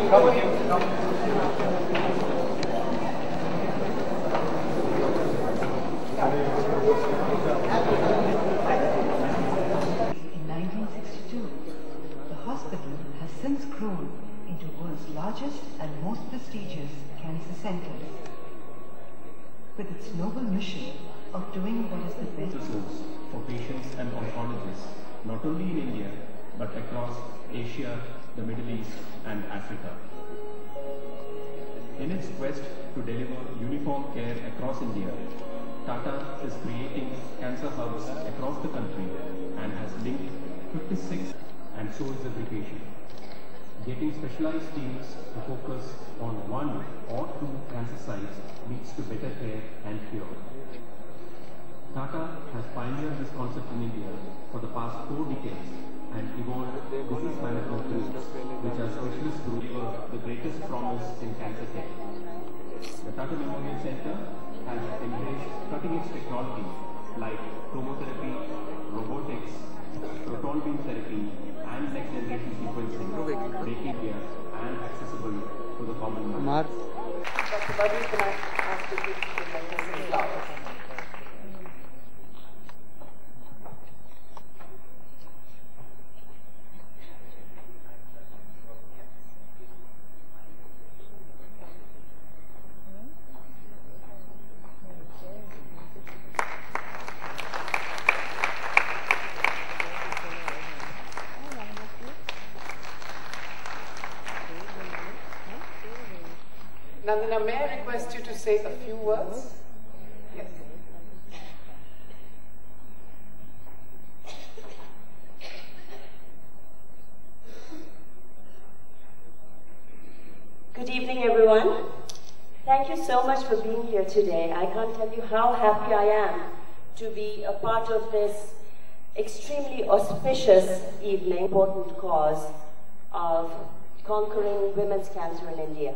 In 1962, the hospital has since grown into the world's largest and most prestigious cancer center. With its noble mission of doing what is the best for patients and oncologists, not only in India, but across Asia, the Middle East, and Africa. In its quest to deliver uniform care across India, Tata is creating cancer hubs across the country and has linked 56, and so is every patient. Getting specialized teams to focus on 1 or 2 cancer sites leads to better care and cure. Tata has pioneered this concept in India for the past 4 decades and evolved business management tools which are specialist to deliver the greatest promise in cancer care. The Tata Memorial Center has embraced cutting-edge technology like chromotherapy, robotics, proton beam therapy, and next-generation sequencing, making care and accessible to the common man. Dr. Badri, can I ask you to take the Nandana, may I request you to say a few words? Yes. Good evening, everyone. Thank you so much for being here today. I can't tell you how happy I am to be a part of this extremely auspicious evening, important cause of conquering women's cancer in India.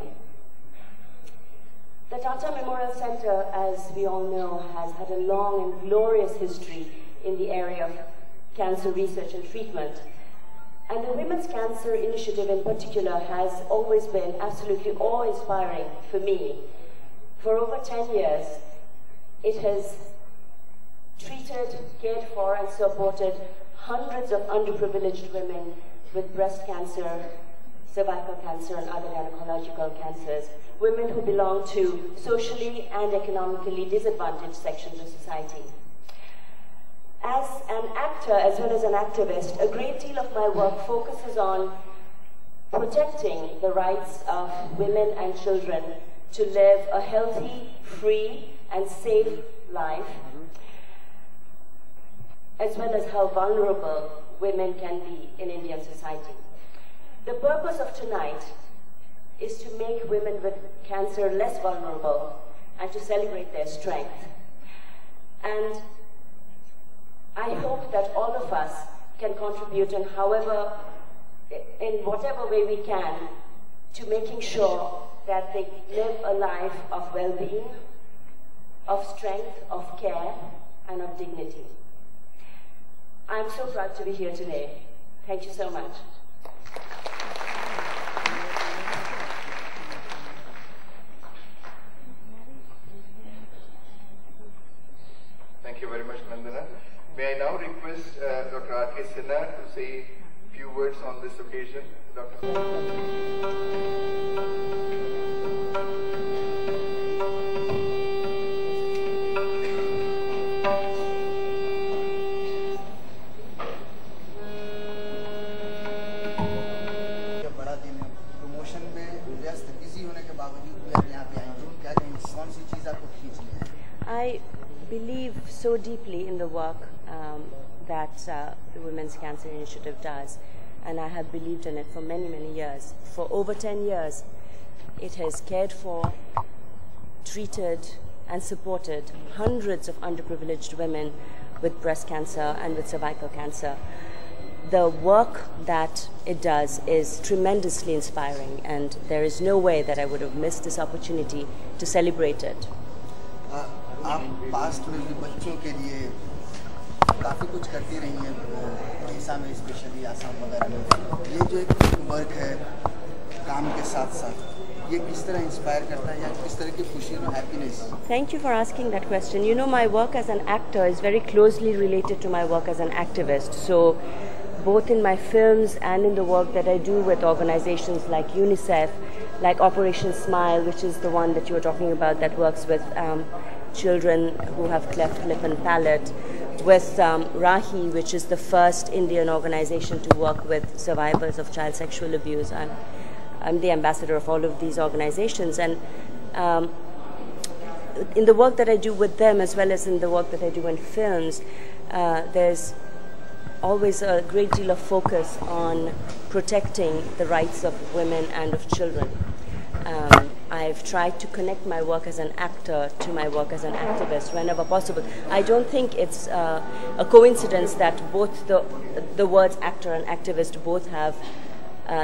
The Tata Memorial Center, as we all know, has had a long and glorious history in the area of cancer research and treatment. And the Women's Cancer Initiative in particular has always been absolutely awe-inspiring for me. For over 10 years, it has treated, cared for, and supported hundreds of underprivileged women with breast cancer, cervical cancer, and other gynecological cancers, women who belong to socially and economically disadvantaged sections of society. As an actor as well as an activist, a great deal of my work focuses on protecting the rights of women and children to live a healthy, free, and safe life, as well as how vulnerable women can be in Indian society. The purpose of tonight is to make women with cancer less vulnerable and to celebrate their strength. And I hope that all of us can contribute in whatever way we can to making sure that they live a life of well-being, of strength, of care, and of dignity. I'm so proud to be here today. Thank you so much. Thank you very much, Nandana. May I now request Dr. R.K. Sinha to say a few words on this occasion. बड़ा दिन है, promotion में व्यस्त busy होने के बावजूद भी आप यहाँ पे आई हैं, क्या कहेंगे, कौन सी चीज़ आपको खींच ली है? I believe so deeply in the work that the Women's Cancer Initiative does, and I have believed in it for many, many years. For over 10 years, it has cared for, treated, and supported hundreds of underprivileged women with breast cancer and with cervical cancer. The work that it does is tremendously inspiring, and there is no way that I would have missed this opportunity to celebrate it. आप past में भी बच्चों के लिए काफ़ी कुछ करती रही हैं, उड़ीसा में स्पेशली, आसाम वगैरह में। ये जो एक वर्क है काम के साथ साथ ये किस तरह इंस्पायर करता है या किस तरह की खुशी और happiness? Thank you for asking that question. You know, my work as an actor is very closely related to my work as an activist. So, both in my films and in the work that I do with organizations like UNICEF, like Operation Smile, which is the one that you were talking about that works with children who have cleft lip and palate, with Rahi, which is the first Indian organization to work with survivors of child sexual abuse. I'm the ambassador of all of these organizations, and in the work that I do with them as well as in the work that I do in films, there's always a great deal of focus on protecting the rights of women and of children. I've tried to connect my work as an actor to my work as an activist whenever possible. I don't think it's a coincidence that both the words actor and activist both have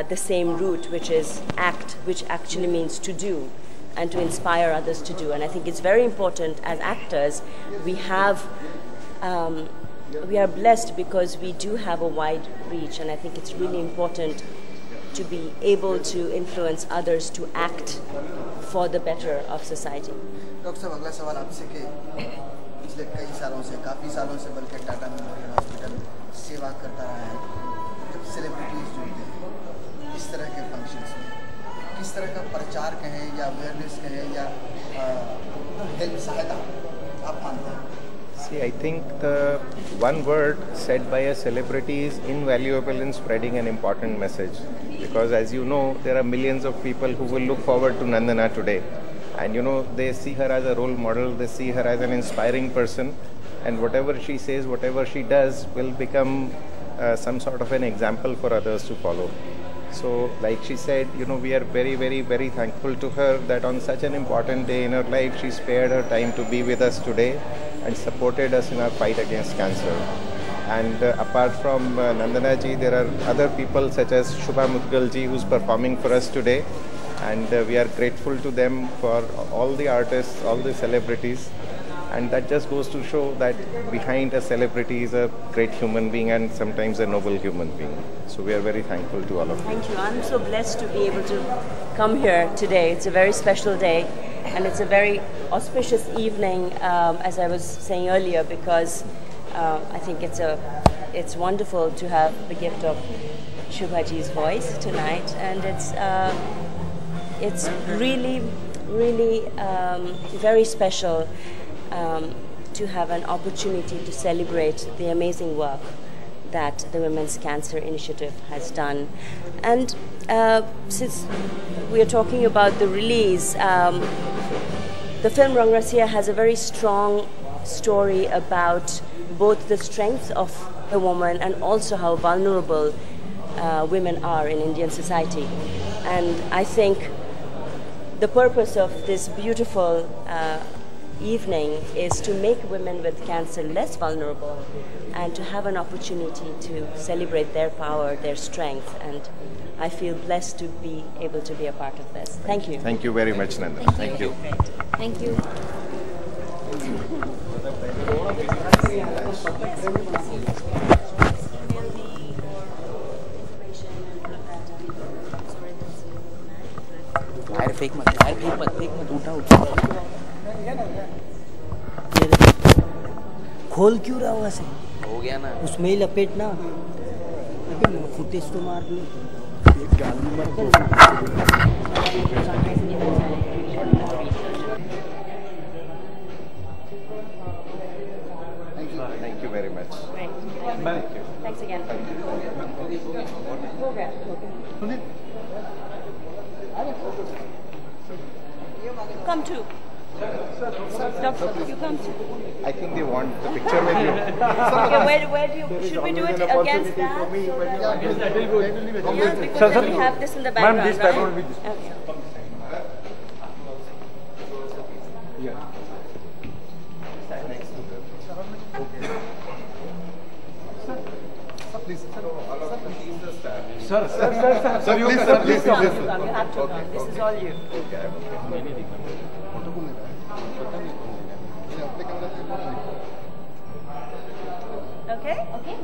the same root, which is act, which actually means to do and to inspire others to do. And I think it's very important as actors, we are blessed because we do have a wide reach, and I think it's really important to be able to influence others to act for the better of society. Doctor साहब, अगला सवाल आपसे कि पिछले कई सालों से, काफ़ी सालों से बल्कि टाटा मेमोरियल हॉस्पिटल सेवा करता रहा है। जब सेलिब्रिटीज़ जुड़ते हैं इस तरह के फंक्शंस में, किस तरह का प्रचार कहें या अवेयरनेस कहें या हेल्प सहायता आप मानते हैं? See, I think the one word said by a celebrity is invaluable in spreading an important message. Because as you know, there are millions of people who will look forward to Nandana today. And you know, they see her as a role model, they see her as an inspiring person. And whatever she says, whatever she does will become some sort of an example for others to follow. So like she said, you know, we are very, very, very thankful to her that on such an important day in her life, she spared her time to be with us today and supported us in our fight against cancer. And apart from Nandana ji, there are other people such as Shubha Mudgal ji, who's performing for us today. And we are grateful to them for all the artists, all the celebrities. And that just goes to show that behind a celebrity is a great human being and sometimes a noble human being. So we are very thankful to all of you. Thank you. I'm so blessed to be able to come here today. It's a very special day and it's a very auspicious evening, as I was saying earlier, because I think it's wonderful to have the gift of Shubhaji's voice tonight, and it's really, really very special to have an opportunity to celebrate the amazing work that the Women's Cancer Initiative has done. And since we are talking about the release, the film Rangrasiya has a very strong story about both the strengths of a woman and also how vulnerable women are in Indian society. And I think the purpose of this beautiful evening is to make women with cancer less vulnerable and to have an opportunity to celebrate their power, their strength, and I feel blessed to be able to be a part of this. Thank you. Thank you very much, Nanda. Thank you. Thank you. Fake मत उठा खोल क्यों रहा वैसे? हो गया ना, उसमें ही लपेटना, फुटेज तो मार दी। Thank you very much. Great. Thank you. Thanks again. Come too. Doctor, you come too. I think they want the picture with you. Okay, where do you, should we do it against that? Yeah, because then we have this in the background, this background will be this. Okay. Sir, You have to come. This is all you. Okay? Okay,